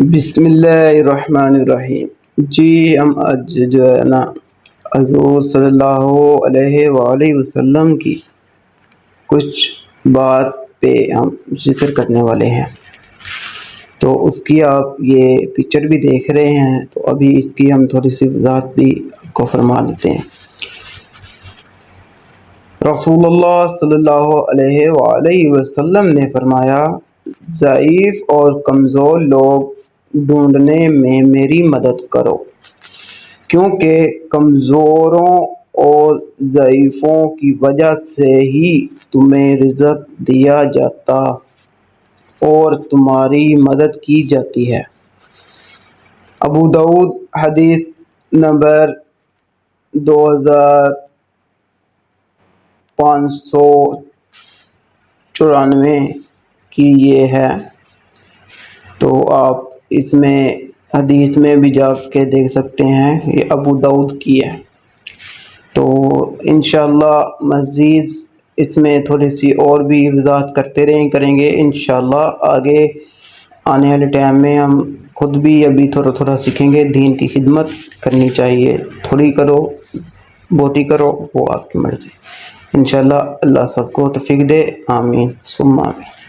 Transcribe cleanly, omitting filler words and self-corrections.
بسم اللہ الرحمن الرحیم۔ جی ہم آج جو ہے نا حضور صلی اللہ علیہ وآلہ وسلم کی کچھ بات پہ ہم ذکر کرنے والے ہیں، تو اس کی آپ یہ پکچر بھی دیکھ رہے ہیں، تو ابھی اس کی ہم تھوڑی سی وضاحت بھی کو فرما دیتے ہیں۔ رسول اللہ صلی اللہ علیہ وآلہ وسلم نے فرمایا، ضعیف اور کمزور لوگ ڈھونڈنے میں میری مدد کرو، کیونکہ کمزوروں اور ضعیفوں کی وجہ سے ہی تمہیں رزق دیا جاتا اور تمہاری مدد کی جاتی ہے۔ ابو داؤد حدیث نمبر 2594 کی یہ ہے، تو آپ اس میں حدیث میں بھی جا کے دیکھ سکتے ہیں، یہ ابو داؤد کی ہے۔ تو انشاءاللہ مزید اس میں تھوڑی سی اور بھی وضاحت کریں گے انشاءاللہ۔ آگے آنے والے ٹائم میں ہم خود بھی ابھی تھوڑا تھوڑا سیکھیں گے۔ دین کی خدمت کرنی چاہیے، تھوڑی کرو بہتی کرو، وہ آپ کی مرضی۔ انشاءاللہ اللہ سب کو توفیق دے، آمین ثم آمین۔